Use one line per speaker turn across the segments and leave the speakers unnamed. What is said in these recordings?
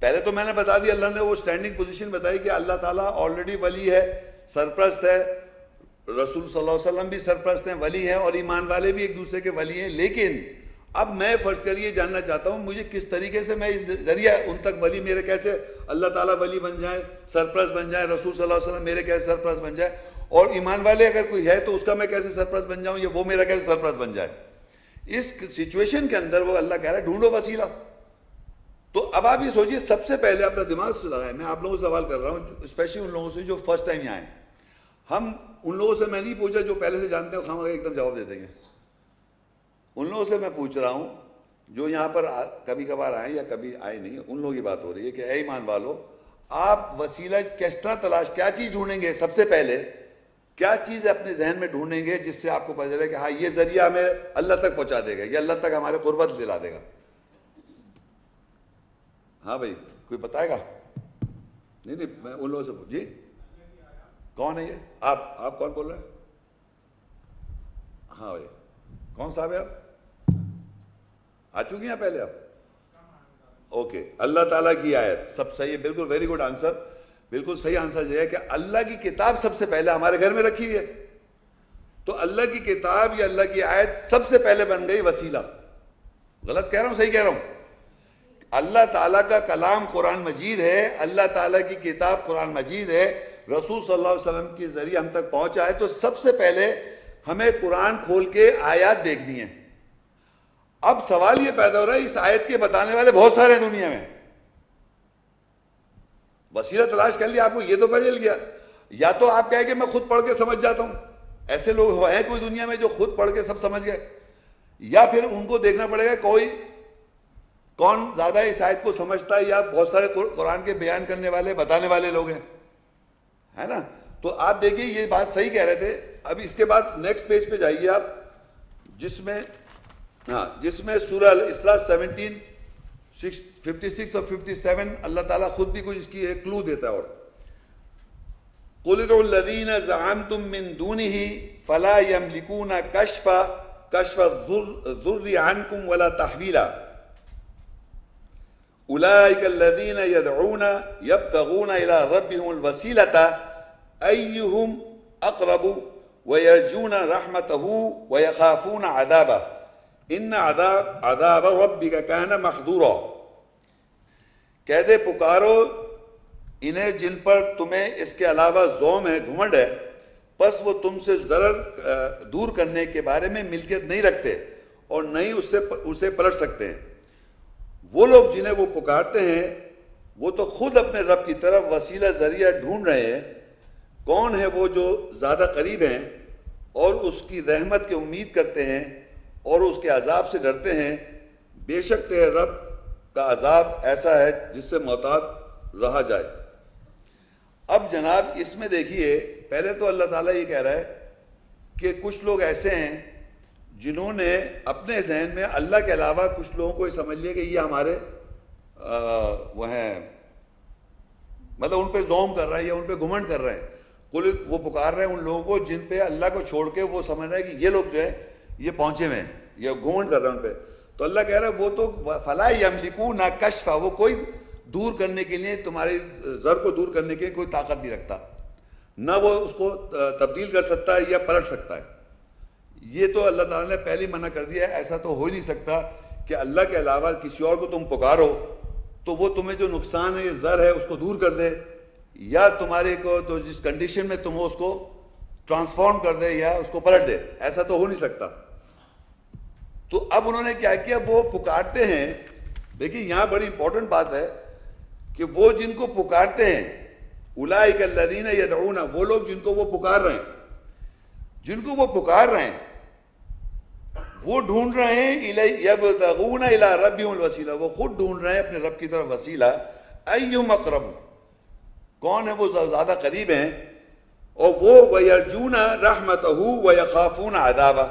پہلے تو میں نے بتا دیا، اللہ نے وہ سٹینڈنگ پوزیشن بتائی کہ اللہ تعالیٰ آلریڈی ولی ہے، سرپرست ہے، رسول صلی اللہ علیہ وسلم بھی سرپرست ہیں، ولی ہیں، اور ایمان والے بھی ایک دوسرے کے ولی ہیں. لیکن اب میں فرض کریے جاننا چاہتا ہوں مجھے کس طریقے سے میں ذریعہ ان تک ولی میرے کیسے اللہ تعالیٰ ولی بن جائیں، سرپرست بن جائیں، رسول صلی اللہ علیہ وسلم میرے کیسے سرپرست بن جائے، اور ایمان والے اگر کوئی ہے تو اس کا میں کیسے سرپرست بن جاؤں، یا وہ میرا کیسے سرپرست بن جائے. اس سچویشن کے اندر وہ اللہ کہہ رہا ہے ڈھونڈو وسیلہ. تو اب آپ یہ سوچیے، سب سے پہلے اپنا دماغ سے لگائیں. میں آپ لوگوں سے سوال کر رہا ہوں، اسپیشلی ان لوگوں سے جو فرسٹ ٹائم یہاں آئے. ہم ان لوگوں سے میں نہیں پوچھا جو پہلے سے جانتے ہیں خواہ ایک دم جواب دے دیں گے. ان لوگوں سے میں پوچھ رہا ہوں جو یہاں پر کبھی کبھار آئے یا کبھی آئے نہیں، ان لوگوں کی بات ہو رہی ہے کہ اے ایمان والو، آپ وسیلہ کس طرح تلاش، کیا چیز ڈھونڈیں گے؟ سب سے پہلے کیا چیز اپنے ذہن میں ڈھونڈیں گے جس سے آپ کو پتہ چلے کہ ہاں یہ ذریعہ ہمیں اللہ تک پہنچا دے گا، یہ اللہ تک ہمارے قربت دلا دے گا؟ ہاں بھائی کوئی بتائے گا؟ نہیں میں ان لوگوں سے جی کون ہے یہ؟ آپ کون بول رہے ہیں؟ ہاں بھائی کون صاحب ہے؟ آپ آ چکی ہیں پہلے آپ؟ اوکے. اللہ تعالیٰ کی آیت سب صحیح ہے، بالکل ویری گڈ آنسر. بالکل صحیح آنسر یہ ہے کہ اللہ کی کتاب سب سے پہلے ہمارے گھر میں رکھی ہوئی ہے. تو اللہ کی کتاب یا اللہ کی آیت سب سے پہلے بن گئی وسیلہ. غلط کہہ رہا ہوں صحیح کہہ رہا ہوں؟ اللہ تعالیٰ کا کلام قرآن مجید ہے، اللہ تعالیٰ کی کتاب قرآن مجید ہے، رسول صلی اللہ علیہ وسلم کے ذریعے ہم تک پہنچا ہے. تو سب سے پہلے ہمیں قرآن کھول کے آیات دیکھنی ہے. اب سوال یہ پیدا ہو رہا ہے اس آیت کے بتانے والے بہت سارے ہیں دنیا میں. وسیلہ تلاش کر لیا، آپ کو یہ تو پتہ چل گیا. یا تو آپ کہیں کہ میں خود پڑھ کے سمجھ جاتا ہوں، ایسے لوگ ہیں کوئی دنیا میں جو خود پڑھ کے سب سمجھ گئے، یا پھر ان کو دیکھنا پڑے گا کون زیادہ اس آیت کو سمجھتا ہے، یا بہت سارے قرآن کے بیان کرنے والے بتانے والے لوگ ہیں، ہے نا. تو آپ دیکھیے یہ بات صحیح کہہ رہے تھے. اب اس کے بعد نیکسٹ پیج پہ جائیے آپ، جس میں سورہ الاسراء 17 56 اور 57 اللہ تعالیٰ خود بھی کچھ اس کی ایک کلو دیتا ہے. اور قُلِ ادْعُوا الَّذِينَ زَعَمْتُم مِّن دُونِهِ فَلَا يَمْلِكُونَ كَشْفَ الضُّرِّ عَنكُمْ وَلَا تَحْوِيلًا أُولَٰئِكَ الَّذِينَ يَدْعُونَ يَبْتَغُونَ إِلَىٰ رَبِّهِمُ الْوَسِيلَةَ أَيُّهُمْ أَقْرَبُ وَيَرْجُونَ رَحْمَتَهُ وَيَخَافُونَ عَذَابَهُ ان عذاب ربک کان محذورا. کہہ دے پکارو انہیں جن پر تمہیں اس کے علاوہ زوم ہے، گھمنڈ ہے، پس وہ تم سے ضرر دور کرنے کے بارے میں ملکیت نہیں رکھتے اور نہیں اسے پلٹ سکتے ہیں. وہ لوگ جنہیں وہ پکارتے ہیں وہ تو خود اپنے رب کی طرف وسیلہ ذریعہ ڈھونڈ رہے ہیں. کون ہے وہ جو زیادہ قریب ہیں اور اس کی رحمت کی امید کرتے ہیں اور اس کے عذاب سے ڈرتے ہیں؟ بے شک تیرے رب کا عذاب ایسا ہے جس سے محتاط رہا جائے. اب جناب اس میں دیکھیے، پہلے تو اللہ تعالیٰ یہ کہہ رہا ہے کہ کچھ لوگ ایسے ہیں جنہوں نے اپنے ذہن میں اللہ کے علاوہ کچھ لوگوں کو یہ سمجھ لیا کہ یہ ہمارے وہ ہیں، مطلب ان پہ زوم کر رہے ہیں یا ان پہ گھمنڈ کر رہے ہیں. وہ پکار رہے ہیں ان لوگوں کو جن پہ اللہ کو چھوڑ کے وہ سمجھ رہے ہیں کہ یہ لوگ جو ہے یہ پہنچے ہوئے ہیں، یہ گھمنڈ کر رہے ہیں ان پہ. تو اللہ کہہ رہا ہے وہ تو فلا یملکون کشفا، وہ کوئی دور کرنے کے لیے، تمہاری زر کو دور کرنے کے لیے کوئی طاقت نہیں رکھتا، نہ وہ اس کو تبدیل کر سکتا ہے یا پلٹ سکتا ہے. یہ تو اللہ تعالیٰ نے پہلے منع کر دیا ہے. ایسا تو ہو ہی نہیں سکتا کہ اللہ کے علاوہ کسی اور کو تم پکارو تو وہ تمہیں جو نقصان ہے، یہ زر ہے، اس کو دور کر دے، یا تمہارے کو تو جس کنڈیشن میں تم ہو اس کو ٹرانسفارم کر دے یا اس کو پلٹ دے. ایسا تو ہو نہیں سکتا. تو اب انہوں نے کیا کیا، وہ پکارتے ہیں. دیکھیں یہاں بڑی امپورٹنٹ بات ہے کہ وہ جن کو پکارتے ہیں، اولئک الذین یدعون، وہ لوگ جن کو وہ پکار رہے ہیں، جن کو وہ پکار رہے ہیں وہ ڈھونڈ رہے ہیں یبتغون الی ربہم الوسیلہ، وہ خود ڈھونڈ رہے ہیں اپنے رب کی طرف وسیلہ. ایہم اقرب، کون ہے وہ زیادہ قریب ہیں، اور وہ ویرجون رحمتہ ویخافون عذابہ،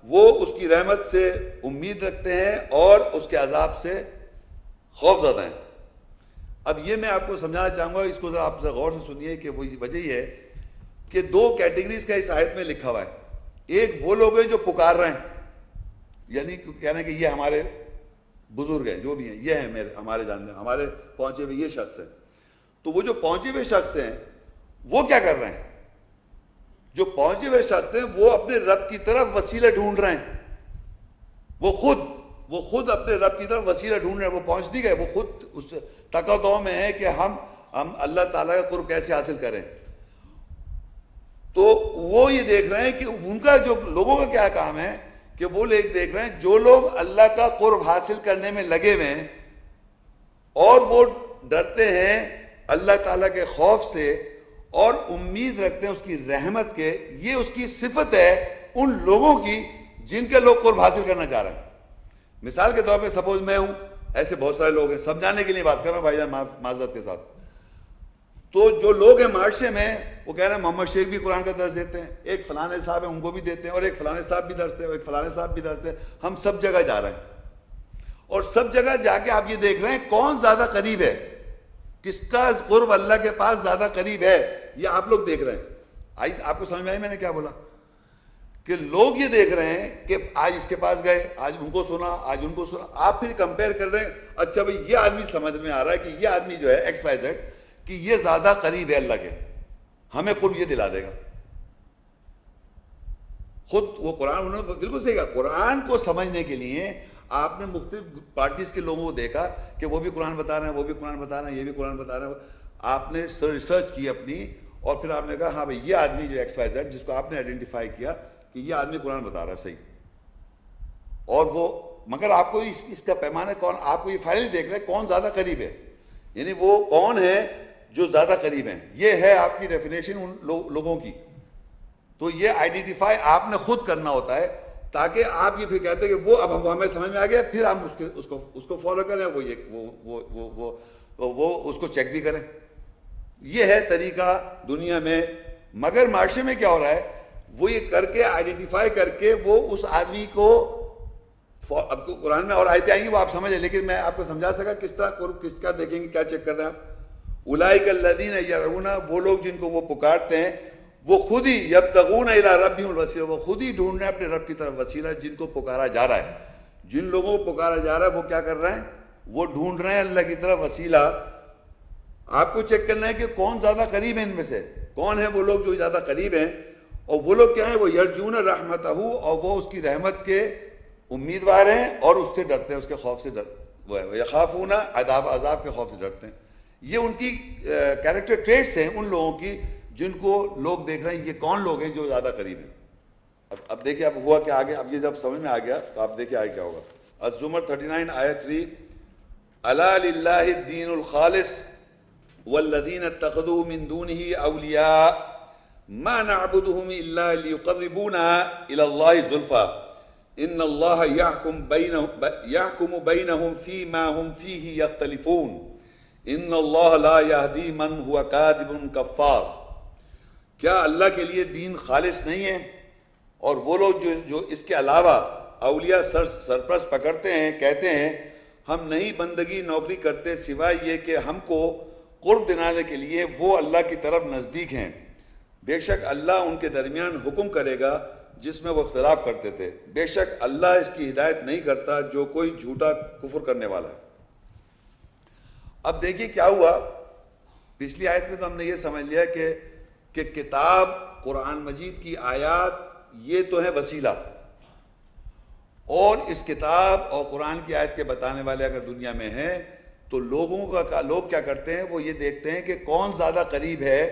وہ اس کی رحمت سے امید رکھتے ہیں اور اس کے عذاب سے خوف زدہ ہیں. اب یہ میں آپ کو سمجھانا چاہوں گا، اس کو ذرا آپ ذرا غور سے سنیے کہ وہ وجہ یہ ہے کہ دو کیٹیگریز کا اس آیت میں لکھا ہوا ہے. ایک وہ لوگ ہیں جو پکار رہے ہیں، یعنی کہنا کہ یہ ہمارے بزرگ ہیں جو بھی ہیں، یہ ہیں ہمارے جاننے ہمارے پہنچے ہوئے یہ شخص ہیں. تو وہ جو پہنچے ہوئے شخص ہیں وہ کیا کر رہے ہیں؟ جو پہنچے ہوئے شخص ہیں وہ اپنے رب کی طرف وسیلہ ڈھونڈ رہے ہیں. وہ خود اپنے رب کی طرف وسیلہ ڈھونڈ رہے ہیں. وہ پہنچ نہیں گئے، وہ خود اس تقاضوں میں ہے کہ ہم اللہ تعالیٰ کا قرب کیسے حاصل کریں. تو وہ یہ دیکھ رہے ہیں کہ ان کا جو لوگوں کا کیا کام ہے کہ وہ دیکھ رہے ہیں جو لوگ اللہ کا قرب حاصل کرنے میں لگے ہوئے ہیں اور وہ ڈرتے ہیں اللہ تعالیٰ کے خوف سے اور امید رکھتے ہیں اس کی رحمت کے، یہ اس کی صفت ہے ان لوگوں کی جن کے لوگ قرب حاصل کرنا چاہ رہے ہیں. مثال کے طور پہ سپوز میں ہوں، ایسے بہت سارے لوگ ہیں، سمجھانے کے لیے بات کر رہا ہوں بھائی جان معذرت کے ساتھ. تو جو لوگ ہیں معاشرے میں وہ کہہ رہے ہیں محمد شیخ بھی قرآن کا درس دیتے ہیں، ایک فلانے صاحب ہیں ان کو بھی دیتے ہیں، اور ایک فلانے صاحب بھی درس دیتے ہیں، ایک فلانے صاحب بھی درس دیتے ہیں. ہم سب جگہ جا رہے ہیں اور سب جگہ جا کے آپ یہ دیکھ رہے ہیں کون زیادہ قریب ہے، کس کا قرب اللہ کے پاس زیادہ قریب ہے، یہ آپ لوگ دیکھ رہے ہیں. آپ کو سمجھ میں آئی میں نے کیا بولا؟ کہ لوگ یہ دیکھ رہے ہیں کہ آج اس کے پاس گئے، آج ان کو سنا، آج ان کو سنا. آپ پھر کمپیئر کر رہے ہیں، اچھا بھئی یہ آدمی سمجھ میں آ رہا ہے کہ یہ آدمی جو ہے ایکس وائی زیڈ کہ یہ زیادہ قریب ہے اللہ کے، ہمیں قرب یہ دلا دے گا. خود وہ قرآن انہوں نے بالکل صحیح کہا. قرآن کو سمجھنے کے لیے آپ نے مختلف پارٹیز کے لوگوں کو دیکھا کہ وہ بھی قرآن بتا رہے ہیں، وہ بھی قرآن بتا رہے ہیں، یہ بھی قرآن بتا رہے ہیں. آپ نے ریسرچ کی اپنی اور پھر آپ نے کہا ہاں بھئی یہ آدمی جو ایکس وائی زیڈ جس کو آپ نے آئیڈینٹیفائی کیا کہ یہ آدمی قرآن بتا رہا ہے صحیح. اور وہ مگر آپ کو اس کا پیمانہ کون، آپ کو یہ فائنل دیکھ رہے ہیں کون زیادہ قریب ہے، یعنی وہ کون ہے جو زیادہ قریب ہیں. یہ ہے آپ کی ڈیفینیشن ان لوگوں کی. تو یہ آئیڈینٹیفائی آپ نے خود کرنا ہوتا ہے تاکہ آپ یہ پھر کہتے ہیں کہ وہ اب ہمیں سمجھ میں آ گیا، پھر ہم اس کو فالو کریں، وہ اس کو چیک بھی کریں. یہ ہے طریقہ دنیا میں. مگر معاشرے میں کیا ہو رہا ہے، وہ یہ کر کے آئیڈینٹیفائی کر کے وہ اس آدمی کو، اب تو قرآن میں اور آیتیں آئیں گی وہ آپ سمجھیں، لیکن میں آپ کو سمجھا سکا کس طرح قرب کس کا دیکھیں گے، کیا چیک کر رہے ہیں آپ. اولئک الذین یدعون، وہ لوگ جن کو وہ پکارتے ہیں، وہ خود ہی یبتغون الی ربہم الوسیلہ، وہ خود ہی ڈھونڈ رہے ہیں اپنے رب کی طرف وسیلہ. جن کو پکارا جا رہا ہے، جن لوگوں کو پکارا جا رہا ہے وہ کیا کر رہے ہیں، وہ ڈھونڈ رہے ہیں اللہ کی طرف وسیلہ. آپ کو چیک کرنا ہے کہ کون زیادہ قریب ہے، ان میں سے کون ہیں وہ لوگ جو زیادہ قریب ہیں. اور وہ لوگ کیا ہیں، وہ یرجون رحمتہ، اور وہ اس کی رحمت کے امیدوار ہیں اور اس سے ڈرتے ہیں، اس کے خوف سے یخافون عذاب کے خوف سے ڈرتے ہیں. یہ ان کی کیریکٹر ٹریٹس ہیں ان لوگوں کی جن کو لوگ دیکھ رہے ہیں یہ کون لوگ ہیں جو زیادہ قریب ہیں. اب دیکھیں اب ہوا کہ آگے، اب یہ جب سمجھ میں آ گیا تو آپ دیکھیں آگے کیا ہوگا. الزمر 39 آیت 3، الا للہ الدین الخالص والذین اتخذوا من دونه اولیاء ما نعبدهم الا ليقربونا الى الله زلفى ان الله يحكم بينهم فيما هم فيه يختلفون ان الله لا يهدي من هو كاذب كفار. کیا اللہ کے لیے دین خالص نہیں ہے؟ اور وہ لوگ جو اس کے علاوہ اولیاء سرپرست پکڑتے ہیں، کہتے ہیں ہم نہیں بندگی نوکری کرتے سوائے یہ کہ ہم کو قرب دلانے کے لیے وہ اللہ کی طرف نزدیک ہیں. بے شک اللہ ان کے درمیان حکم کرے گا جس میں وہ اختلاف کرتے تھے. بے شک اللہ اس کی ہدایت نہیں کرتا جو کوئی جھوٹا کفر کرنے والا ہے. اب دیکھیے کیا ہوا، پچھلی آیت میں تو ہم نے یہ سمجھ لیا کہ کتاب قرآن مجید کی آیات یہ تو ہے وسیلہ، اور اس کتاب اور قرآن کی آیت کے بتانے والے اگر دنیا میں ہیں تو لوگ کیا کرتے ہیں، وہ یہ دیکھتے ہیں کہ کون زیادہ قریب ہے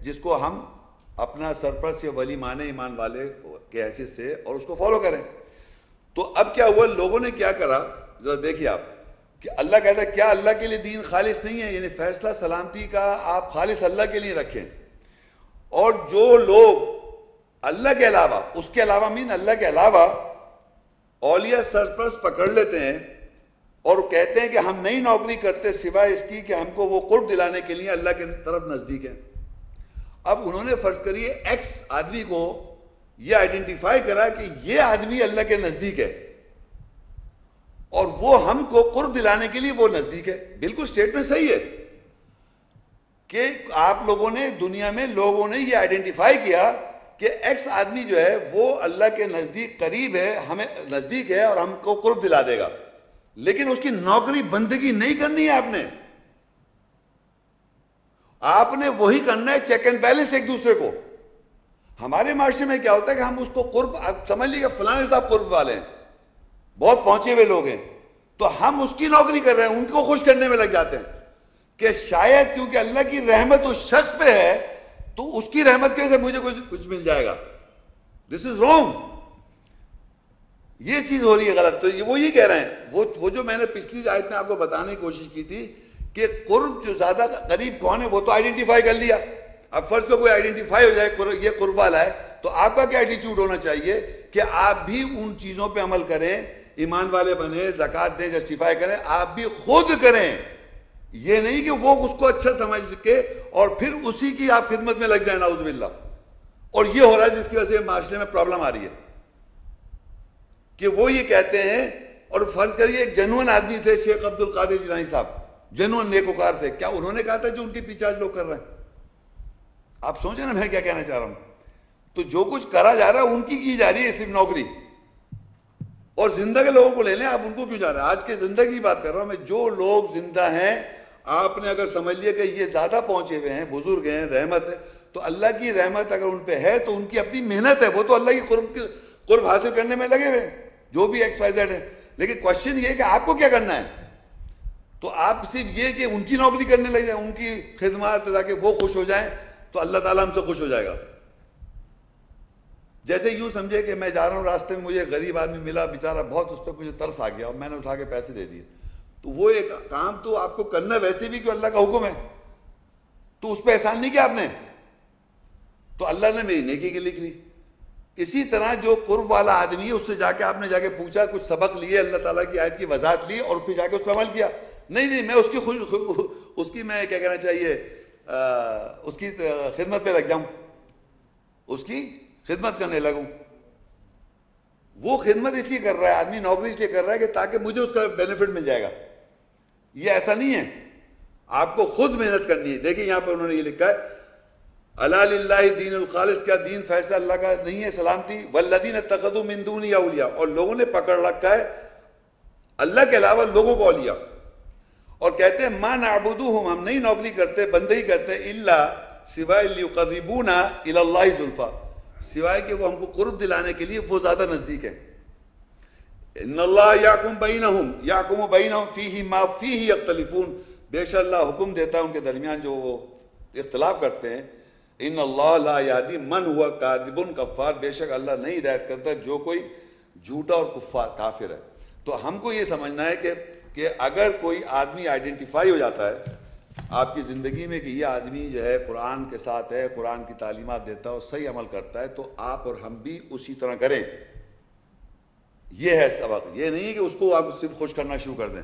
جس کو ہم اپنا سرپرست یا ولی مانے ایمان والے کے حیثیت سے اور اس کو فالو کریں. تو اب کیا ہوا، لوگوں نے کیا کرا، ذرا دیکھیے آپ کہ اللہ کہتا ہے کیا اللہ کے لیے دین خالص نہیں ہے، یعنی فیصلہ سلامتی کا آپ خالص اللہ کے لیے رکھیں. اور جو لوگ اللہ کے علاوہ، اس کے علاوہ اللہ کے علاوہ اولیاء سرپرست پکڑ لیتے ہیں اور کہتے ہیں کہ ہم نہیں نوکری کرتے سوائے اس کی کہ ہم کو وہ قرب دلانے کے لیے اللہ کے طرف نزدیک ہیں. اب انہوں نے فرض کریے ایکس آدمی کو یہ آئیڈینٹیفائی کرا کہ یہ آدمی اللہ کے نزدیک ہے اور وہ ہم کو قرب دلانے کے لیے وہ نزدیک ہے. بالکل سٹیٹمنٹ صحیح ہے کہ آپ لوگوں نے دنیا میں لوگوں نے یہ آئیڈینٹیفائی کیا کہ ایکس آدمی جو ہے وہ اللہ کے نزدیک قریب ہے، ہمیں نزدیک ہے اور ہم کو قرب دلا دے گا. لیکن اس کی نوکری بندگی نہیں کرنی ہے آپ نے وہی کرنا ہے چیک اینڈ بیلنس ایک دوسرے کو. ہمارے معاشرے میں کیا ہوتا ہے کہ ہم اس کو قرب، سمجھ لیجیے کہ فلاں صاحب قرب والے ہیں، بہت پہنچے ہوئے لوگ ہیں، تو ہم اس کی نوکری کر رہے ہیں، ان کو خوش کرنے میں لگ جاتے ہیں کہ شاید کیونکہ اللہ کی رحمت اس شخص پہ ہے تو اس کی رحمت کی وجہ سے مجھے کچھ مل جائے گا. دس از رانگ. یہ چیز ہو رہی ہے غلط. تو وہ یہ کہہ رہے ہیں، وہ جو میں نے پچھلی آیت میں آپ کو بتانے کی کوشش کی تھی کہ قرب جو زیادہ قریب کون ہے وہ تو آئیڈینٹیفائی کر لیا. اب فرض کو کوئی آئیڈینٹیفائی ہو جائے یہ قرب والا ہے، تو آپ کا کیا ایٹیچیوڈ ہونا چاہیے کہ آپ بھی ان چیزوں پہ عمل کریں، ایمان والے بنیں، زکوٰۃ دیں، جسٹیفائی کریں، آپ بھی خود کریں. یہ نہیں کہ وہ اس کو اچھا سمجھ کے اور پھر اسی کی آپ خدمت میں لگ جائیں، نعوذ باللہ. اور یہ ہو رہا ہے جس کی وجہ سے معاشرے میں پرابلم آ رہی ہے کہ وہ یہ کہتے ہیں. اور فرض کریے ایک جنون آدمی تھے شیخ عبد القادر جیلانی صاحب، جنون نیکوکار تھے، کیا انہوں نے کہا تھا جو ان کے پیچھے آج لوگ کر رہے ہیں؟ آپ سوچیں نا میں کیا کہنا چاہ رہا ہوں. تو جو کچھ کرا جا رہا ہے ان کی جا رہی ہے صرف نوکری. اور زندہ کے لوگوں کو لے لیں، آپ ان کو کیوں جا رہے ہیں؟ آج کے زندگی کی بات کر رہا ہوں میں. جو لوگ زندہ ہیں، آپ نے اگر سمجھ لیا کہ یہ زیادہ پہنچے ہوئے ہیں، بزرگ ہیں، رحمت ہے، تو اللہ کی رحمت اگر ان پہ ہے تو ان کی اپنی محنت ہے، وہ تو اللہ کی قرب حاصل کرنے میں لگے ہوئے ہیں، جو بھی ایکس وائی زیڈ ہے. لیکن کوشچن یہ ہے کہ آپ کو کیا کرنا ہے. تو آپ صرف یہ کہ ان کی نوکری کرنے لگ جائیں، ان کی خدمات تاکہ وہ خوش ہو جائیں، تو اللہ تعالیٰ ہم سے خوش ہو جائے گا. جیسے یوں سمجھے کہ میں جا رہا ہوں راستے میں، مجھے غریب آدمی ملا بیچارہ، بہت اس پہ مجھے ترس آ گیا اور میں نے اٹھا کے پیسے دے دیے. تو وہ ایک کام تو آپ کو کرنا ویسے بھی کہ اللہ کا حکم ہے، تو اس پہ احسان نہیں کیا آپ نے، تو اللہ نے میری نیکی کی لکھ لی. اسی طرح جو قرب والا آدمی ہے اس سے جا کے آپ نے جا کے پوچھا، کچھ سبق لیے، اللہ تعالیٰ کی آیت کی وضاحت لی اور پھر جا کے اس پہ عمل کیا. نہیں میں اس کی میں کیا کہنا چاہیے، اس کی خدمت پہ لگ جاؤں، اس کی خدمت کرنے لگوں. وہ خدمت اس لیے کر رہا ہے آدمی، نوکری اس لیے کر رہا ہے کہ تاکہ مجھے اس کا بینیفٹ مل جائے گا. یہ ایسا نہیں ہے، آپ کو خود محنت کرنی ہے. دیکھیں یہاں پہ انہوں نے یہ لکھا ہے، الا للہ دین الخالص، کیا دین فیصلہ اللہ کا نہیں ہے سلامتی، والذین اتخذوا من دونہ اولیاء، اور لوگوں نے پکڑ رکھا ہے اللہ کے علاوہ لوگوں کو اولیاء، اور کہتے ہیں ما نعبدوہم، ہم نہیں نوکری کرتے، بندگی کرتے، الا سوائے لیقربونا الی اللہ زلفیٰ، سوائے کہ وہ ہم کو قرب دلانے کے لیے وہ زیادہ نزدیک ہیں. ان اللہ یحکم بینہم، یحکم بینہم فیہ ما فیہ یختلفون، بے شک اللہ حکم دیتا ہے ان کے درمیان جو وہ اختلاف کرتے ہیں. ان اللہ لا یہدی من ہوا کاذب کفار، بے شک اللہ نہیں ہدایت کرتا جو کوئی جھوٹا اور کافر ہے. تو ہم کو یہ سمجھنا ہے کہ اگر کوئی آدمی آئیڈینٹیفائی ہو جاتا ہے آپ کی زندگی میں کہ یہ آدمی جو ہے قرآن کے ساتھ ہے، قرآن کی تعلیمات دیتا ہے اور صحیح عمل کرتا ہے، تو آپ اور ہم بھی اسی طرح کریں. یہ ہے سبق. یہ نہیں کہ اس کو آپ صرف خوش کرنا شروع کر دیں.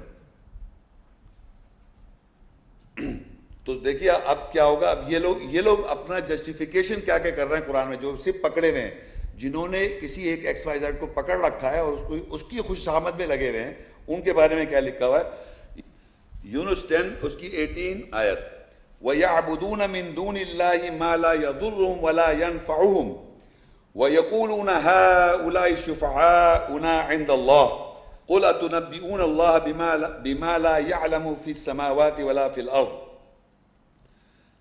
تو دیکھیے اب کیا ہوگا. اب یہ لوگ اپنا جسٹیفیکیشن کیا کر رہے ہیں قرآن میں، جو صرف پکڑے ہوئے ہیں، جنہوں نے کسی ایک ایکس وائی زیڈ کو پکڑ رکھا ہے اور اس کی خوش آمد میں لگے ہوئے ہیں، ان کے بارے میں کیا لکھا ہوا ہے. یونس 10 اس کی 18 آیت، وَيَعْبُدُونَ مِن دُونِ اللَّهِ مَا لَا يَضُرُّهُمْ وَلَا يَنْفَعُهُمْ وَيَقُولُونَ هَؤُلَاءِ شُفَعَاؤُنَا عِندَ اللَّهِ قُلْ أَتُنَبِّئُونَ اللَّهَ بِمَا لَا يَعْلَمُ فِي السَّمَاوَاتِ وَلَا فِي الْأَرْضِ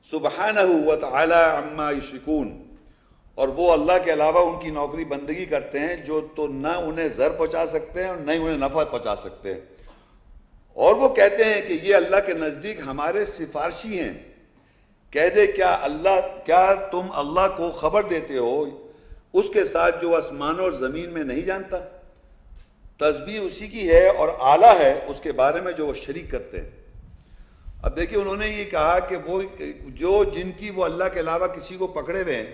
سُبْحَانَهُ وَتَعَالَى عَمَّا يُشْرِكُونَ. اور وہ اللہ کے علاوہ ان کی نوکری بندگی کرتے ہیں جو تو نہ انہیں ضر پہنچا سکتے ہیں اور نہ ہی انہیں نفع پہنچا سکتے ہیں، اور وہ کہتے ہیں کہ یہ اللہ کے نزدیک ہمارے سفارشی ہیں. کہہ دے کیا تم اللہ کو خبر دیتے ہو اس کے ساتھ جو آسمان اور زمین میں نہیں جانتا؟ تسبیح اسی کی ہے اور اعلیٰ ہے اس کے بارے میں جو وہ شریک کرتے ہیں. اب دیکھیں انہوں نے یہ کہا کہ وہ جو جن کی وہ اللہ کے علاوہ کسی کو پکڑے ہوئے ہیں،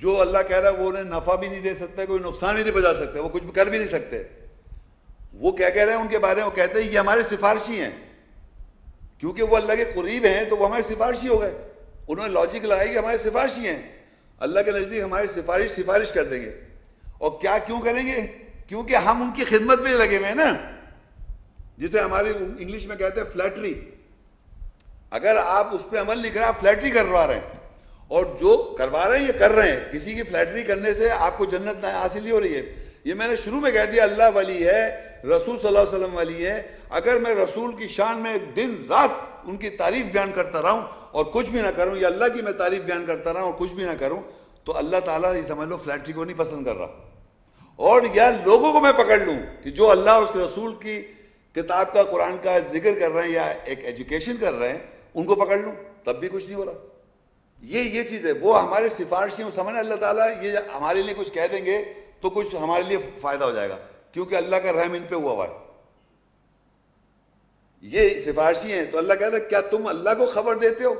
جو اللہ کہہ رہا ہے وہ انہیں نفع بھی نہیں دے سکتا، کوئی نقصان بھی نہیں پہنچا سکتے، وہ کچھ بھی کر بھی نہیں سکتے. وہ کیا کہہ رہے ہیں ان کے بارے میں؟ وہ کہتے ہیں یہ ہمارے سفارشی ہیں، کیونکہ وہ اللہ کے قریب ہیں تو وہ ہمارے سفارشی ہو گئے. انہوں نے لاجک لگائی کہ ہمارے سفارشی ہیں، اللہ کے نزدیک ہماری سفارش کر دیں گے. اور کیوں کریں گے؟ کیونکہ ہم ان کی خدمت میں لگے ہوئے ہیں نا، جسے ہماری انگلش میں کہتے ہیں فلیٹری. اگر آپ اس پہ عمل نہیں کریں، آپ فلیٹری کروا رہے ہیں، اور جو کروا رہے ہیں یہ کر رہے ہیں. کسی کی فلیٹری کرنے سے آپ کو جنت حاصل نہیں ہو رہی ہے. یہ میں نے شروع میں کہہ دیا، اللہ ولی ہے رسول صلی اللہ علیہ وسلم ولی ہے. اگر میں رسول کی شان میں دن رات ان کی تعریف بیان کرتا رہا ہوں اور کچھ بھی نہ کروں, یا اللہ کی میں تعریف بیان کرتا رہا ہوں اور کچھ بھی نہ کروں, تو اللہ تعالیٰ یہ سمجھ لو فلیٹری کو نہیں پسند کر رہا. اور یا لوگوں کو میں پکڑ لوں کہ جو اللہ اور اس کے رسول کی کتاب کا, قرآن کا ذکر کر رہے ہیں یا ایک ایجوکیشن کر رہے ہیں, ان کو پکڑ لوں, تب بھی کچھ نہیں ہو رہا. یہ چیز ہے. وہ ہمارے سفارشی ہوں, سمجھنا اللہ تعالیٰ یہ ہمارے لیے کچھ کہہ دیں گے تو کچھ ہمارے لیے فائدہ ہو جائے گا, کیونکہ اللہ کا رحم ان پہ ہوا ہے. یہ سفارشی ہیں. تو اللہ کہتا ہے کیا تم اللہ کو خبر دیتے ہو؟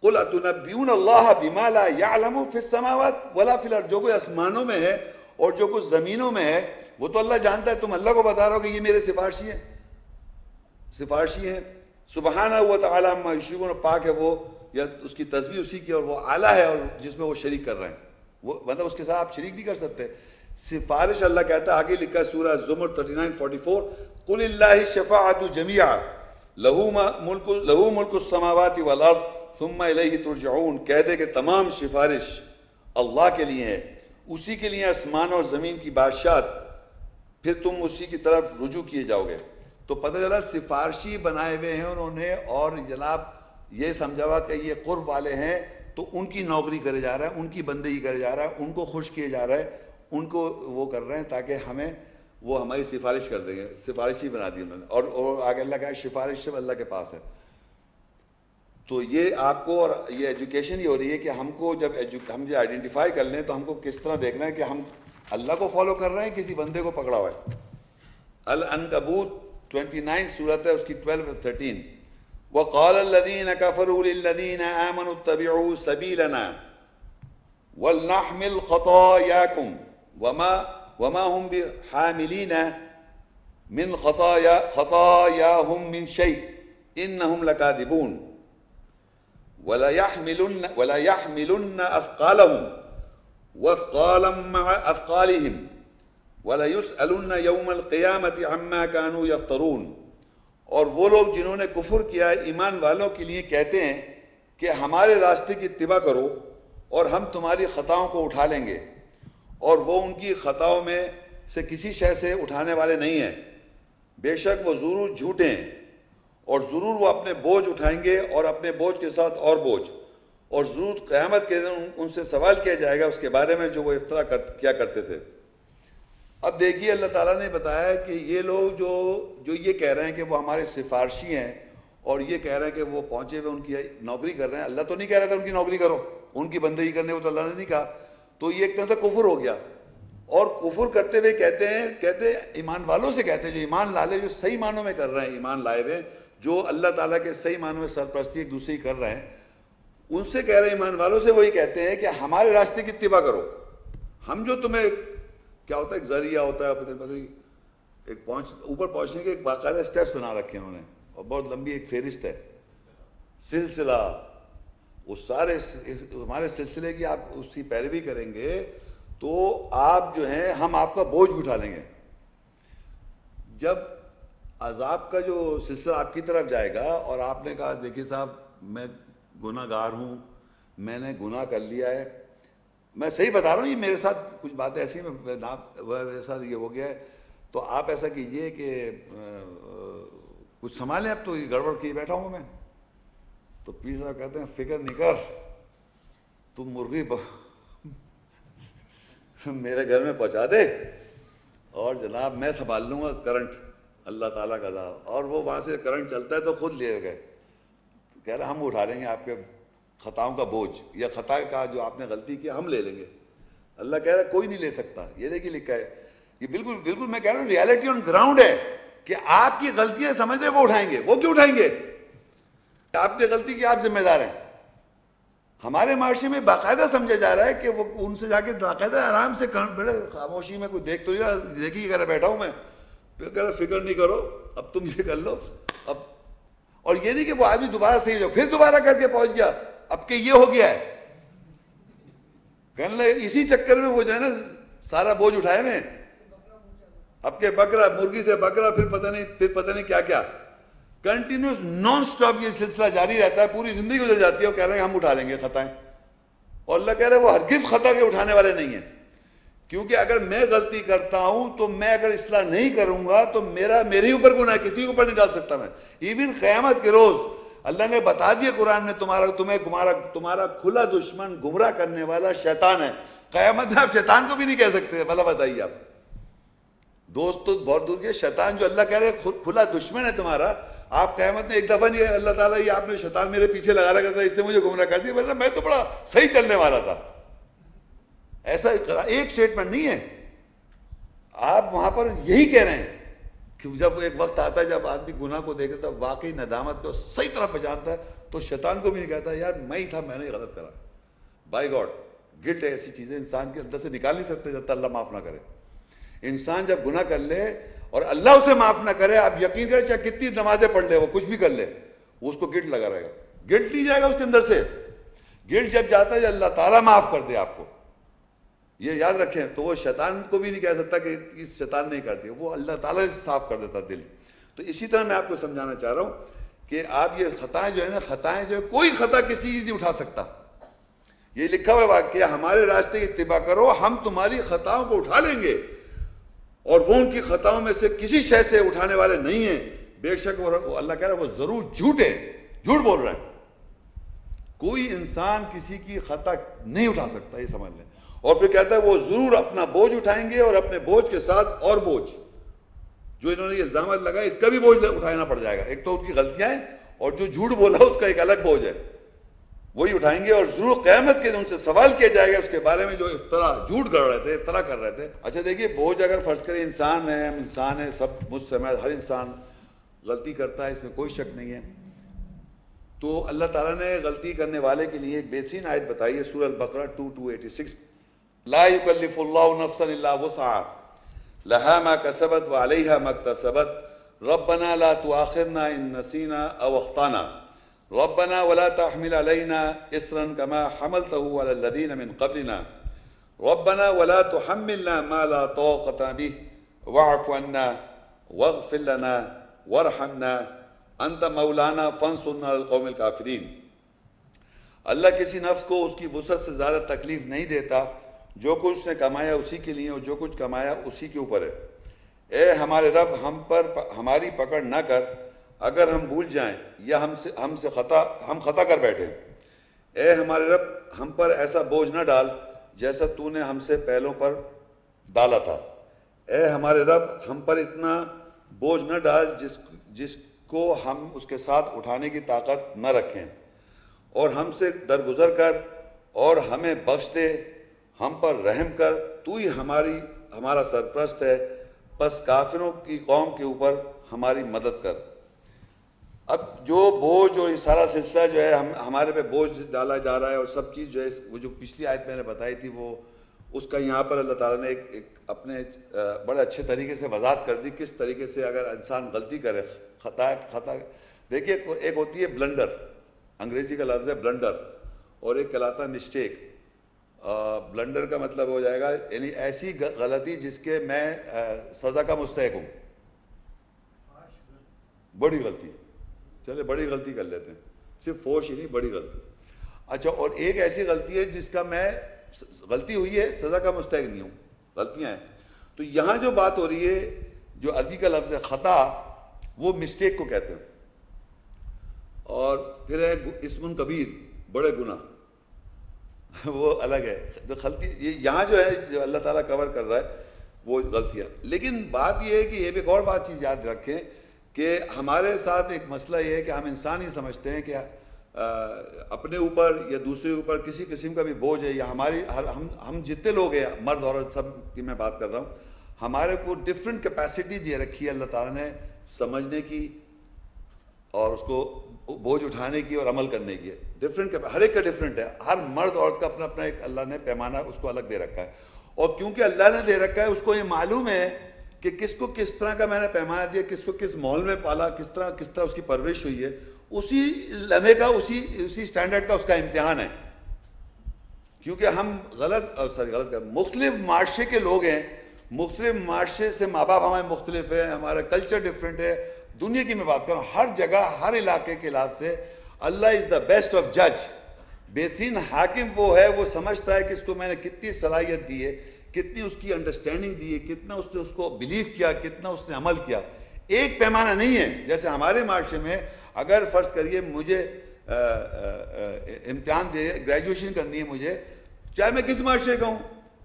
قُلْ أَتُنَبِّئُونَ اللَّهَ بِمَا لَا يَعْلَمُ فِي السَّمَاوَاتِ وَلَا فِي الْأَرْضِ. جو کچھ آسمانوں میں ہے اور جو کچھ زمینوں میں ہے وہ تو اللہ جانتا ہے. تم اللہ کو بتا رہے ہو کہ یہ میرے سفارشی ہیں. سبحانہ و تعالیٰ عما یشرکون, پاک ہے وہ, یا اس کی تسبیح اسی کی, اور وہ اعلیٰ ہے اور جس میں وہ شریک کر رہے ہیں, وہ مطلب اس کے ساتھ آپ شریک نہیں کر سکتے. سفارش اللہ کہتا ہے, آگے لکھا ہے سورہ زمر 39:44, قُلِ اللَّهِ الشَّفَاعَةُ جَمِيعًا لَهُ مُلْكُ السَّمَاوَاتِ وَالْأَرْضِ ثُمَّ إِلَيْهِ تُرْجَعُونَ. کہہ دے کہ تمام سفارش اللہ کے لیے ہے, اسی کے لیے آسمان اور زمین کی بادشاہت, پھر تم اسی کی طرف رجوع کیے جاؤ گے. تو پتہ چلا سفارشی بنائے ہوئے ہیں انہوں نے, اور جناب یہ سمجھا ہوا کہ یہ قرب والے ہیں تو ان کی نوکری کرے جا رہا ہے, ان کی بندگی کرے جا رہا ہے, ان کو خوش کیے جا رہا ہے, ان کو وہ کر رہے ہیں تاکہ ہمیں وہ ہماری سفارش کر دیں گے. سفارشی بنا دی انہوں نے. اور آگے اللہ کا سفارش صرف اللہ کے پاس ہے. تو یہ آپ کو, اور یہ ایجوکیشن یہ ہو رہی ہے کہ ہم کو جب ہم جو آئیڈینٹیفائی کر لیں تو ہم کو کس طرح دیکھنا ہے کہ ہم اللہ کو فالو کر رہے ہیں, کسی بندے کو پکڑا ہوا ہے. العنکبوت 29 سورت ہے, اس کی 12 اور 13. وَقَالَ الَّذِينَ كَفَرُوا لِلَّذِينَ آمَنُوا اتَّبِعُوا سَبِيلَنَا وَلْنَحْمِلْ خَطَايَاكُمْ وَمَا هُمْ بِحَامِلِينَ مِنْ خَطَايَاهُمْ مِنْ شَيْءٍ إِنَّهُمْ لَكَاذِبُونَ وَلَا يَحْمِلُنَّ أَثْقَالَهُمْ وَأَثْقَالًا مَعَ أَثْقَالِهِمْ وَلَا يُسْأَلُنَّ يَوْمَ الْقِيَامَةِ عَمَّا كَانُوا يَفْتَرُونَ. اور وہ لوگ جنہوں نے کفر کیا ہے ایمان والوں کے لیے کہتے ہیں کہ ہمارے راستے کی اتباع کرو اور ہم تمہاری خطاؤں کو اٹھا لیں گے, اور وہ ان کی خطاؤں میں سے کسی شے سے اٹھانے والے نہیں ہیں. بے شک وہ ضرور جھوٹے ہیں, اور ضرور وہ اپنے بوجھ اٹھائیں گے اور اپنے بوجھ کے ساتھ اور بوجھ, اور ضرور قیامت کے دن ان سے سوال کیا جائے گا اس کے بارے میں جو وہ افترا کیا کرتے تھے. اب دیکھیے اللہ تعالیٰ نے بتایا کہ یہ لوگ جو یہ کہہ رہے ہیں کہ وہ ہمارے سفارشی ہیں, اور یہ کہہ رہے ہیں کہ وہ پہنچے ہوئے ان کی نوکری کر رہے ہیں. اللہ تو نہیں کہہ رہا تھا ان کی نوکری کرو, ان کی بندگی کرنے کو تو اللہ نے نہیں کہا. تو یہ ایک طرح سے کفر ہو گیا. اور کفر کرتے ہوئے کہتے ایمان والوں سے کہتے ہیں جو ایمان لالے, جو صحیح معنوں میں کر رہے ہیں, ایمان لائے ہوئے, جو اللہ تعالیٰ کے صحیح معنوں میں سرپرستی ایک دوسرے کی کر رہے ہیں, ان سے کہہ رہے ہیں ایمان والوں سے وہی کہتے ہیں کہ ہمارے راستے کی اتباع کرو. ہم جو تمہیں کیا ہوتا ہے, ایک ذریعہ ہوتا ہے, ایک اوپر پہنچنے کے ایک باقاعدہ اسٹیپس بنا رکھے ہیں انہوں نے, اور بہت لمبی ایک فہرست ہے, سلسلہ. وہ سارے ہمارے سلسلے کی آپ اس کی پیروی کریں گے تو آپ جو ہیں ہم آپ کا بوجھ بھی اٹھا لیں گے. جب عذاب کا جو سلسلہ آپ کی طرف جائے گا اور آپ نے کہا دیکھیے صاحب میں گناہ گار ہوں, میں نے گناہ کر لیا ہے, میں صحیح بتا رہا ہوں, یہ میرے ساتھ کچھ باتیں ایسی میرے ساتھ یہ ہو گیا ہے, تو آپ ایسا کیجئے کہ کچھ سنبھالیں, اب تو یہ گڑبڑ کیے بیٹھا ہوں میں. تو پیر صاحب کہتے ہیں فکر نہیں کر, تم مرغی میرے گھر میں پہنچا دے اور جناب میں سنبھال لوں گا کرنٹ, اللہ تعالیٰ کا عذاب. اور وہ وہاں سے کرنٹ چلتا ہے تو خود لے گئے, کہہ رہے ہم اٹھا لیں گے آپ کے خطاؤں کا بوجھ, یا خطا کا جو آپ نے غلطی کی ہم لے لیں گے. اللہ کہہ رہا ہے کوئی نہیں لے سکتا. یہ دیکھیے لکھا ہے, یہ بالکل میں کہہ رہا ہوں ریالٹی آن گراؤنڈ ہے کہ آپ کی غلطیاں سمجھ رہے وہ اٹھائیں گے. وہ کیوں اٹھائیں گے؟ آپ نے غلطی کی, آپ ذمہ دار ہیں. ہمارے معاشرے میں باقاعدہ سمجھا جا رہا ہے کہ وہ ان سے جا کے باقاعدہ آرام سے بڑے خاموشی میں, کوئی دیکھ تو نہیں رہا, دیکھیے کہہ رہا بیٹھا ہوں میں, پھر کہہ رہا فکر نہیں کرو, اب تم یہ کر لو اب. اور یہ نہیں کہ وہ آدمی دوبارہ صحیح ہو پھر دوبارہ کر کے پہنچ گیا, اب کہ یہ ہو گیا ہے, کہنے لگے اسی چکر میں وہ جو ہے نا سارا بوجھ اٹھائے میں, اب کہ بکرا, مرغی سے بکرا, پھر پتہ نہیں کیا کیا, کنٹینیوس نان سٹاپ یہ سلسلہ جاری رہتا ہے, پوری زندگی گزر جاتی ہے. وہ کہہ رہے ہیں ہم اٹھا لیں گے خطائیں, اور اللہ کہہ رہے ہیں وہ ہرگز خطا کے اٹھانے والے نہیں ہیں, کیونکہ اگر میں غلطی کرتا ہوں تو میں اگر اصلاح نہیں کروں گا تو میرے اوپر گناہ کسی کے اوپر نہیں ڈال سکتا میں. ایون قیامت کے روز اللہ نے بتا دیا قرآن میں تمہارا کھلا دشمن گمراہ کرنے والا شیطان ہے. قیامت میں آپ شیطان کو بھی نہیں کہہ سکتے. بھلا بتائیے آپ, دوست تو بہت دور کے, شیطان جو اللہ کہہ رہے کھلا دشمن ہے تمہارا, آپ قیامت میں ایک دفعہ نہیں ہے اللہ تعالیٰ یہ آپ نے شیطان میرے پیچھے لگا رکھا تھا اس نے مجھے گمراہ کر دیا, میں تو بڑا صحیح چلنے والا تھا. ایسا ایک سٹیٹمنٹ نہیں ہے. آپ وہاں پر یہی کہہ رہے ہیں کہ جب ایک وقت آتا ہے جب آدمی گناہ کو دیکھتا ہے واقعی ندامت کو صحیح طرح پہچانتا ہے تو شیطان کو بھی نہیں کہتا یار میں ہی تھا, میں نے غلط کرا. بائی گاڈ, گلٹ ہے, ایسی چیزیں انسان کے اندر سے نکال نہیں سکتے جب تک اللہ معاف نہ کرے. انسان جب گناہ کر لے اور اللہ اسے معاف نہ کرے, آپ یقین کریں چاہے کتنی نمازیں پڑھ لے, وہ کچھ بھی کر لے, وہ اس کو گلٹ لگا رہے گا. گلٹ نہیں جائے گا اس کے اندر سے. گلٹ جب جاتا ہے اللہ تعالیٰ معاف کر دے آپ کو, یہ یاد رکھیں. تو وہ شیطان کو بھی نہیں کہہ سکتا کہ شیطان نہیں کرتی, وہ اللہ تعالیٰ سے صاف کر دیتا دل. تو اسی طرح میں آپ کو سمجھانا چاہ رہا ہوں کہ آپ یہ خطائیں جو ہے نا, خطائیں جو ہے کوئی خطا کسی نہیں اٹھا سکتا. یہ لکھا ہوا واقعہ, ہمارے راستے کی اتباع کرو ہم تمہاری خطاؤں کو اٹھا لیں گے, اور وہ ان کی خطاؤں میں سے کسی شے سے اٹھانے والے نہیں ہیں. بے شک وہ اللہ کہہ رہا ہے وہ ضرور جھوٹ بول رہے ہیں. کوئی انسان کسی کی خطا نہیں اٹھا سکتا, یہ سمجھ لیں. اور پھر کہتا ہے وہ ضرور اپنا بوجھ اٹھائیں گے, اور اپنے بوجھ کے ساتھ اور بوجھ جو انہوں نے یہ الزامات لگائے اس کا بھی بوجھ اٹھانا پڑ جائے گا. ایک تو ان کی غلطیاں ہیں, اور جو جھوٹ بولا اس کا ایک الگ بوجھ ہے, وہی اٹھائیں گے. اور ضرور قیامت کے دن ان سے سوال کیا جائے گا اس کے بارے میں جو جھوٹ کر رہے تھے, افطرا کر رہے تھے. اچھا دیکھیے, بوجھ اگر فرض کریں انسان ہے, ہم انسان ہیں, سب مجھ سمیت ہر انسان غلطی کرتا ہے, اس میں کوئی شک نہیں ہے. تو اللہ تعالیٰ نے غلطی کرنے والے کے لیے ایک بہترین آیت بتائی ہے, سورہ البقرہ 2:286. لا يكلف الله نفسا الا وسعها لها ما كسبت وعليها ما اكتسبت ربنا لا تؤاخذنا ان نسينا او اخطانا ربنا ولا تحمل علينا اصرا كما حملته على الذين من قبلنا ربنا ولا تحملنا ما لا طاقة به واعف عنا واغفر لنا وارحمنا انت مولانا فانصرنا على القوم الكافرين. اللہ کسی نفس کو اس کی وسعت سے زیادہ تکلیف نہیں دیتا, جو کچھ اس نے کمایا اسی کے لیے, اور جو کچھ کمایا اسی کے اوپر ہے. اے ہمارے رب ہم پر ہماری پکڑ نہ کر اگر ہم بھول جائیں یا ہم خطا کر بیٹھے. اے ہمارے رب ہم پر ایسا بوجھ نہ ڈال جیسا تو نے ہم سے پہلوں پر ڈالا تھا. اے ہمارے رب ہم پر اتنا بوجھ نہ ڈال جس کو ہم اس کے ساتھ اٹھانے کی طاقت نہ رکھیں, اور ہم سے درگزر کر اور ہمیں بخش دے, ہم پر رحم کر, تو ہی ہمارا سرپرست ہے, پس کافروں کی قوم کے اوپر ہماری مدد کر. اب جو بوجھ اور یہ سارا سلسلہ جو ہے ہمارے پہ بوجھ ڈالا جا رہا ہے, اور سب چیز جو ہے وہ جو پچھلی آیت میں نے بتائی تھی وہ اس کا یہاں پر اللہ تعالیٰ نے ایک اپنے بڑے اچھے طریقے سے وضاحت کر دی کس طریقے سے اگر انسان غلطی کرے, خطا دیکھیے, ایک ہوتی ہے بلنڈر, انگریزی کا لفظ ہے بلنڈر, اور ایک کہلاتا ہے مسٹیک. بلنڈر کا مطلب ہو جائے گا یعنی ایسی غلطی جس کے میں سزا کا مستحق ہوں, بڑی غلطی. چلے بڑی غلطی کر لیتے ہیں, صرف فوش ہی نہیں, بڑی غلطی. اچھا, اور ایک ایسی غلطی ہے جس کا میں غلطی ہوئی ہے سزا کا مستحق نہیں ہوں, غلطیاں ہیں. تو یہاں جو بات ہو رہی ہے, جو عربی کا لفظ ہے خطا, وہ مسٹیک کو کہتے ہیں. اور پھر ہے اسم کبیر, بڑے گناہ, وہ الگ ہے. جو غلطی یہاں جو ہے جو اللہ تعالیٰ کور کر رہا ہے وہ غلطیاں. لیکن بات یہ ہے کہ یہ بھی ایک اور بات چیز یاد رکھیں کہ ہمارے ساتھ ایک مسئلہ یہ ہے کہ ہم انسان ہی سمجھتے ہیں کہ اپنے اوپر یا دوسرے اوپر کسی قسم کا بھی بوجھ ہے, یا ہم جتنے لوگ ہیں, مرد عورت سب کی میں بات کر رہا ہوں, ہمارے کو ڈفرینٹ کیپیسٹی دے رکھی ہے اللہ تعالیٰ نے سمجھنے کی اور اس کو بوجھ اٹھانے کی اور عمل کرنے کی. ڈفرینٹ, ہر ایک کا ڈفرینٹ ہے, ہر مرد عورت کا اپنا اپنا ایک اللہ نے پیمانہ اس کو الگ دے رکھا ہے. اور کیونکہ اللہ نے دے رکھا ہے اس کو یہ معلوم ہے کہ کس کو کس طرح کا میں نے پیمانہ دیا, کس کو کس ماحول میں پالا, کس طرح اس کی پرورش ہوئی ہے, اسی لمحے کا اسی سٹینڈرڈ کا اس کا امتحان ہے. کیونکہ ہم مختلف معاشرے کے لوگ ہیں, مختلف معاشرے سے ماں باپ ہمارے مختلف ہیں, ہمارا کلچر ڈفرینٹ ہے. دنیا کی میں بات کروں, ہر جگہ ہر علاقے کے لحاظ سے اللہ از دا بیسٹ آف جج. بہترین حاکم وہ ہے, وہ سمجھتا ہے کہ اس کو میں نے کتنی صلاحیت دی ہے, کتنی اس کی انڈرسٹینڈنگ دی ہے، کتنا اس نے اس کو بلیو کیا، کتنا اس نے عمل کیا. ایک پیمانہ نہیں ہے. جیسے ہمارے معاشرے میں اگر فرض کریے مجھے امتحان دے، گریجویشن کرنی ہے مجھے، چاہے میں کس معاشرے کا ہوں،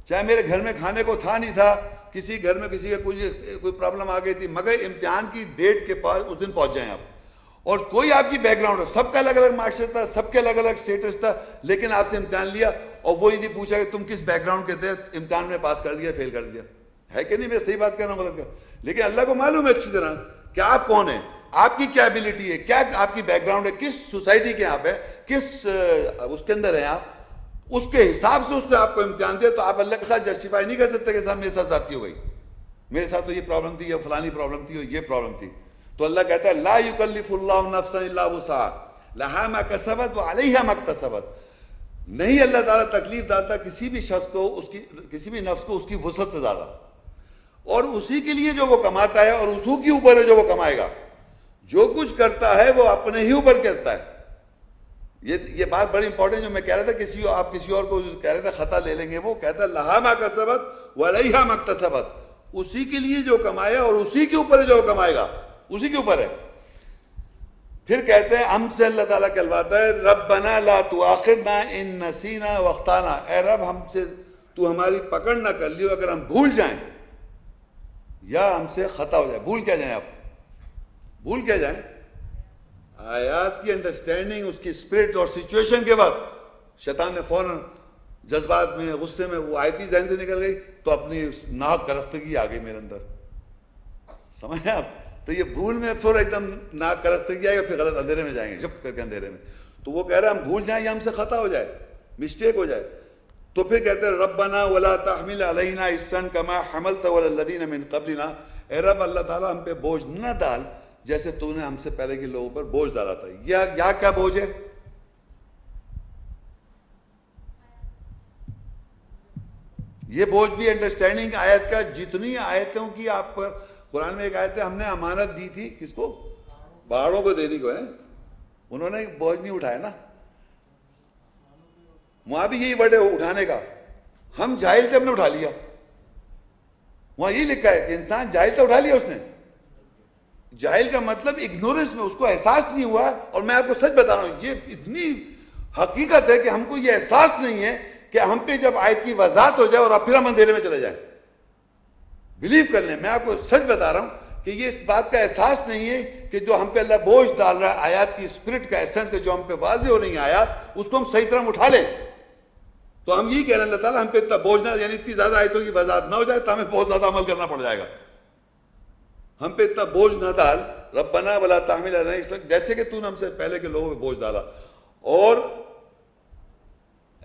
چاہے میرے گھر میں کھانے کو تھا نہیں تھا، کسی گھر میں کسی کا کوئی پرابلم آ گئی تھی، مگر امتحان کی ڈیٹ کے پاس اس دن پہنچ جائیں آپ. اور کوئی آپ کی بیک گراؤنڈ ہو، سب کا الگ الگ معاشرہ تھا، سب کے الگ الگ سٹیٹس تھا، لیکن آپ سے امتحان لیا اور وہی نہیں پوچھا کہ تم کس بیک گراؤنڈ کے تھے، امتحان میں پاس کر دیا، فیل کر دیا. ہے کہ نہیں؟ میں صحیح بات کر رہا ہوں غلط کر؟ لیکن اللہ کو معلوم ہے اچھی طرح کہ آپ کون ہیں، آپ کی کیا ایبلٹی ہے، کیا آپ کی بیک گراؤنڈ ہے، کس سوسائٹی کے آپ ہیں، کس اس کے اندر ہیں آپ. اس کے حساب سے اس نے آپ کو امتحان دیا. تو آپ اللہ کے ساتھ جسٹیفائی نہیں کر سکتے کہ صاحب میرے ساتھ زیادتی ہو گئی، میرے ساتھ تو یہ پرابلم تھی، یا فلانی پرابلم تھی، اور یہ پرابلم تھی. تو اللہ کہتا ہے لا یکلف اللہ نفسا الا وسعها لها ما کسبت وعلیہا ما اکتسبت. نہیں اللہ تعالیٰ تکلیف دیتا کسی بھی شخص کو، اس کی کسی بھی نفس کو اس کی وسعت سے زیادہ، اور اسی کے لیے جو وہ کماتا ہے اور اسی کے اوپر ہے جو وہ کمائے گا. جو کچھ کرتا ہے وہ اپنے ہی اوپر کرتا ہے. یہ بات بڑی امپورٹنٹ جو میں کہہ رہا تھا، آپ کسی اور کو کہہ رہے تھے خطا لے لیں گے، وہ کہتا ہے لہا ما کسبت وعلیہا ما اکتسبت. اسی کے لیے جو کمایا اور اسی کے اوپر جو کمائے گا، اسی کے اوپر ہے. پھر کہتے ہیں ہم سے اللہ تعالیٰ کہلواتا ہے ربنا لا تؤاخذنا ان نسینا واخطانا. اے رب ہم سے تو ہماری پکڑ نہ کر لیو اگر ہم بھول جائیں یا ہم سے خطا ہو جائے. بھول کیا جائیں آپ؟ بھول کیا جائیں؟ آیات کی انڈرسٹینڈنگ، اس کی اسپرٹ اور سچویشن کے بعد شیطان نے فوراً جذبات میں، غصے میں وہ آیتی ذہن سے نکل گئی تو اپنی ناحق کرختگی آ گئی میرے اندر. سمجھیں آپ؟ تو یہ بھول میں پھر ایک دم ناحق کرختگی آئے گا، پھر غلط اندھیرے میں جائیں گے، جب کر کے اندھیرے میں. تو وہ کہہ رہا ہے ہم بھول جائیں یا ہم سے خطا ہو جائے، مسٹیک ہو جائے. تو پھر کہتے ہیں ربنا ولا تحمل علینا اصرا کما حملت علی الذین من قبلنا. اے رب اللہ تعالیٰ ہم پہ بوجھ نہ ڈال جیسے تو نے ہم سے پہلے کے لوگوں پر بوجھ ڈالا تھا. یا کیا بوجھ ہے؟ یہ بوجھ بھی انڈرسٹینڈنگ آیت کا. جتنی آیتوں کی آپ پر قرآن میں ایک آیت ہے، ہم نے امانت دی تھی کس کو؟ باڑوں کو دینے کو ہے. انہوں نے بوجھ نہیں اٹھایا نا. وہاں بھی یہی ورڈ ہے اٹھانے کا. ہم جاہل تھے، ہم نے اٹھا لیا. وہاں یہ لکھا ہے کہ انسان جاہل تھا، اٹھا لیا اس نے. جاہل کا مطلب اگنورنس میں، اس کو احساس نہیں ہوا. اور میں آپ کو سچ بتا رہا ہوں، یہ اتنی حقیقت ہے کہ ہم کو یہ احساس نہیں ہے کہ ہم پہ جب آیت کی وضاحت ہو جائے اور آپ پھر ہم اندھیرے میں چلے جائیں. بلیو کر لیں، میں آپ کو سچ بتا رہا ہوں کہ یہ اس بات کا احساس نہیں ہے کہ جو ہم پہ اللہ بوجھ ڈال رہا ہے، آیات کی اسپرٹ کا ایسنس کا جو ہم پہ واضح ہو رہی ہیں آیات، اس کو ہم صحیح طرح اٹھا لیں. تو ہم یہی کہہ رہے ہیں اللہ تعالیٰ ہم پہ اتنا بوجھ نہ، یعنی اتنی زیادہ آیتوں کی وضاحت نہ ہو جائے تو ہمیں بہت زیادہ عمل کرنا پڑ جائے گا. ہم پہ اتنا بوجھ نہ ڈال ربنا ولا تحمل علینا اصرا، جیسے کہ تو نے ہم سے پہلے کے لوگوں پہ بوجھ ڈالا. اور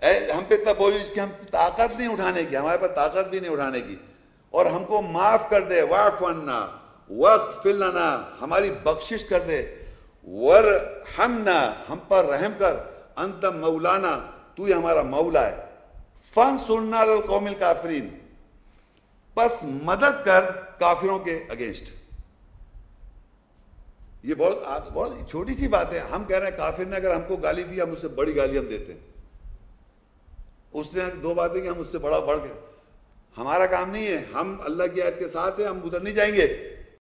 ہم پہ اتنا بوجھ اس کی ہم طاقت نہیں اٹھانے کی، ہمارے پاس طاقت بھی نہیں اٹھانے کی. اور ہم کو معاف کر دے، واعف عنا واغفر لنا، ہماری بخشش کر دے. ورحمنا، ہم پر رحم کر. انت مولانا، تو ہی ہمارا مولا ہے. فانصرنا علی القوم الکافرین، پس مدد کر کافروں کے اگینسٹ. یہ بہت چھوٹی سی بات ہے. ہم کہہ رہے ہیں کافر نے اگر ہم کو گالی دی، ہم اس سے بڑی گالی ہم دیتے ہیں. اس نے دو باتیں کہ ہم اس سے بڑا بڑھ گئے. ہمارا کام نہیں ہے، ہم اللہ کی آیت کے ساتھ ہیں، ہم ادھر نہیں جائیں گے.